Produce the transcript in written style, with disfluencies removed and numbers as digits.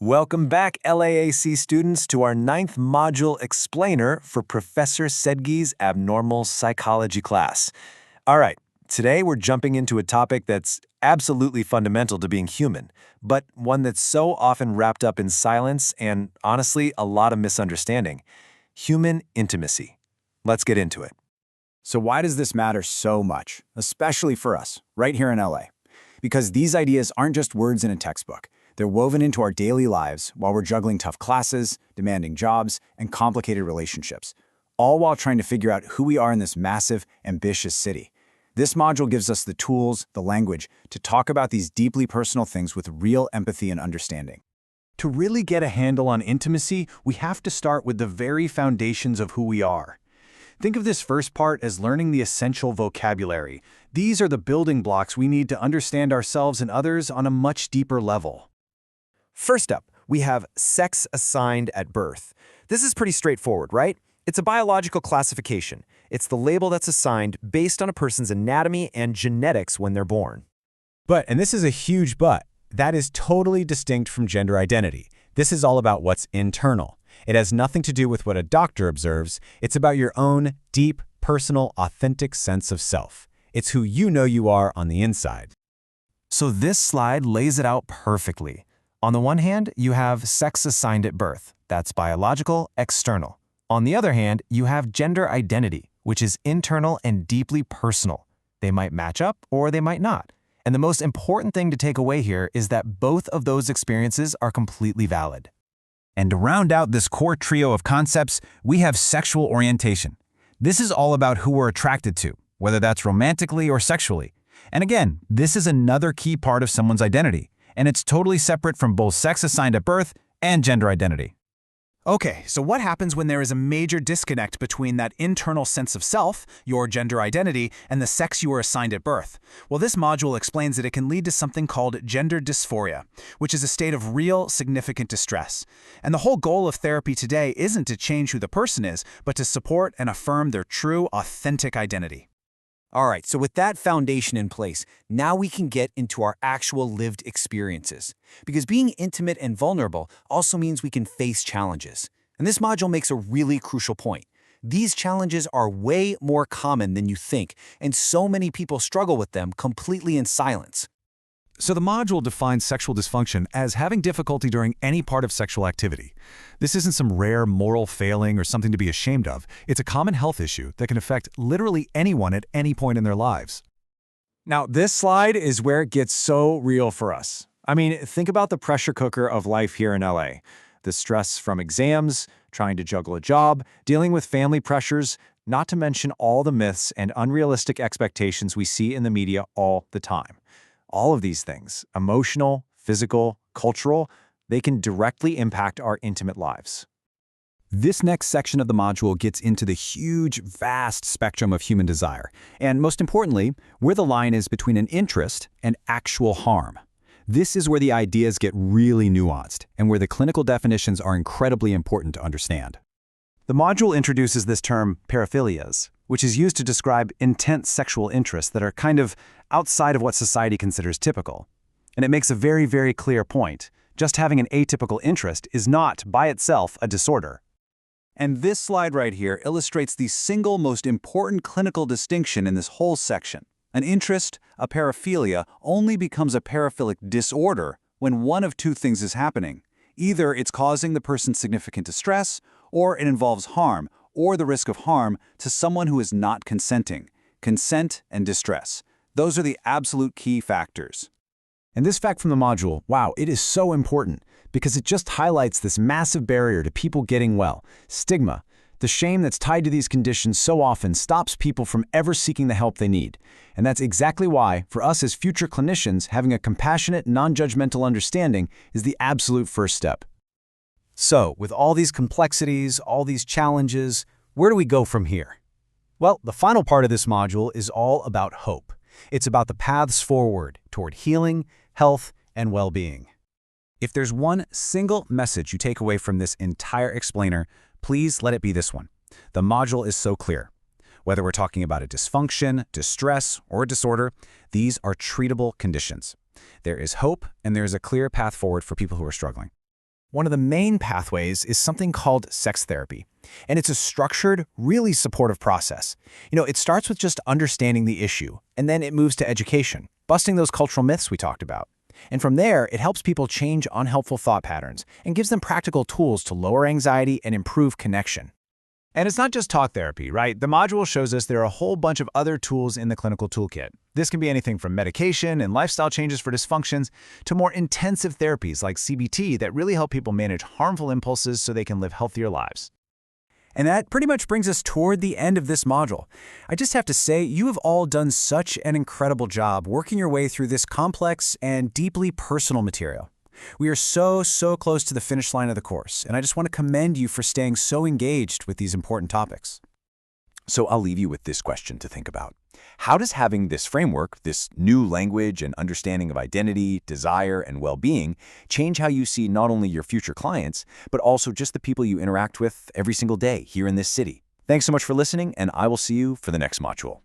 Welcome back, LAAC students, to our ninth module explainer for Professor Sedgi's abnormal psychology class. All right, today we're jumping into a topic that's absolutely fundamental to being human, but one that's so often wrapped up in silence and, honestly, a lot of misunderstanding. Human intimacy. Let's get into it. So why does this matter so much, especially for us, right here in LA? Because these ideas aren't just words in a textbook. They're woven into our daily lives while we're juggling tough classes, demanding jobs, and complicated relationships, all while trying to figure out who we are in this massive, ambitious city. This module gives us the tools, the language, to talk about these deeply personal things with real empathy and understanding. To really get a handle on intimacy, we have to start with the very foundations of who we are. Think of this first part as learning the essential vocabulary. These are the building blocks we need to understand ourselves and others on a much deeper level. First up, we have sex assigned at birth. This is pretty straightforward, right? It's a biological classification. It's the label that's assigned based on a person's anatomy and genetics when they're born. But, and this is a huge but, that is totally distinct from gender identity. This is all about what's internal. It has nothing to do with what a doctor observes. It's about your own deep, personal, authentic sense of self. It's who you know you are on the inside. So this slide lays it out perfectly. On the one hand, you have sex assigned at birth. That's biological, external. On the other hand, you have gender identity, which is internal and deeply personal. They might match up or they might not. And the most important thing to take away here is that both of those experiences are completely valid. And to round out this core trio of concepts, we have sexual orientation. This is all about who we're attracted to, whether that's romantically or sexually. And again, this is another key part of someone's identity, and it's totally separate from both sex assigned at birth and gender identity. Okay, so what happens when there is a major disconnect between that internal sense of self, your gender identity, and the sex you were assigned at birth? Well, this module explains that it can lead to something called gender dysphoria, which is a state of real, significant distress. And the whole goal of therapy today isn't to change who the person is, but to support and affirm their true, authentic identity. All right, so with that foundation in place, now we can get into our actual lived experiences. Because being intimate and vulnerable also means we can face challenges. And this module makes a really crucial point. These challenges are way more common than you think, and so many people struggle with them completely in silence. So the module defines sexual dysfunction as having difficulty during any part of sexual activity. This isn't some rare moral failing or something to be ashamed of. It's a common health issue that can affect literally anyone at any point in their lives. Now, this slide is where it gets so real for us. I mean, think about the pressure cooker of life here in LA. The stress from exams, trying to juggle a job, dealing with family pressures, not to mention all the myths and unrealistic expectations we see in the media all the time. All of these things, emotional, physical, cultural, they can directly impact our intimate lives. This next section of the module gets into the huge, vast spectrum of human desire, and most importantly, where the line is between an interest and actual harm. This is where the ideas get really nuanced, and where the clinical definitions are incredibly important to understand. The module introduces this term paraphilias, which is used to describe intense sexual interests that are kind of outside of what society considers typical. And it makes a very, very clear point. Just having an atypical interest is not, by itself, a disorder. And this slide right here illustrates the single most important clinical distinction in this whole section. An interest, a paraphilia, only becomes a paraphilic disorder when one of two things is happening. Either it's causing the person significant distress, or it involves harm, or the risk of harm, to someone who is not consenting. Consent and distress. Those are the absolute key factors. And this fact from the module, wow, it is so important because it just highlights this massive barrier to people getting well. Stigma, the shame that's tied to these conditions so often stops people from ever seeking the help they need. And that's exactly why, for us as future clinicians, having a compassionate, non-judgmental understanding is the absolute first step. So, with all these complexities, all these challenges, where do we go from here? Well, the final part of this module is all about hope. It's about the paths forward toward healing, health, and well-being. If there's one single message you take away from this entire explainer, please let it be this one. The module is so clear. Whether we're talking about a dysfunction, distress, or a disorder, these are treatable conditions. There is hope, and there is a clear path forward for people who are struggling. One of the main pathways is something called sex therapy, and it's a structured, really supportive process. It starts with just understanding the issue, and then it moves to education, busting those cultural myths we talked about. And from there, it helps people change unhelpful thought patterns and gives them practical tools to lower anxiety and improve connection. And it's not just talk therapy, right? The module shows us there are a whole bunch of other tools in the clinical toolkit. This can be anything from medication and lifestyle changes for dysfunctions to more intensive therapies like CBT that really help people manage harmful impulses so they can live healthier lives. And that pretty much brings us toward the end of this module. I just have to say, you have all done such an incredible job working your way through this complex and deeply personal material. We are so close to the finish line of the course, and I just want to commend you for staying so engaged with these important topics. So I'll leave you with this question to think about. How does having this framework, this new language and understanding of identity, desire, and well-being change how you see not only your future clients, but also just the people you interact with every single day here in this city? Thanks so much for listening, and I will see you for the next module.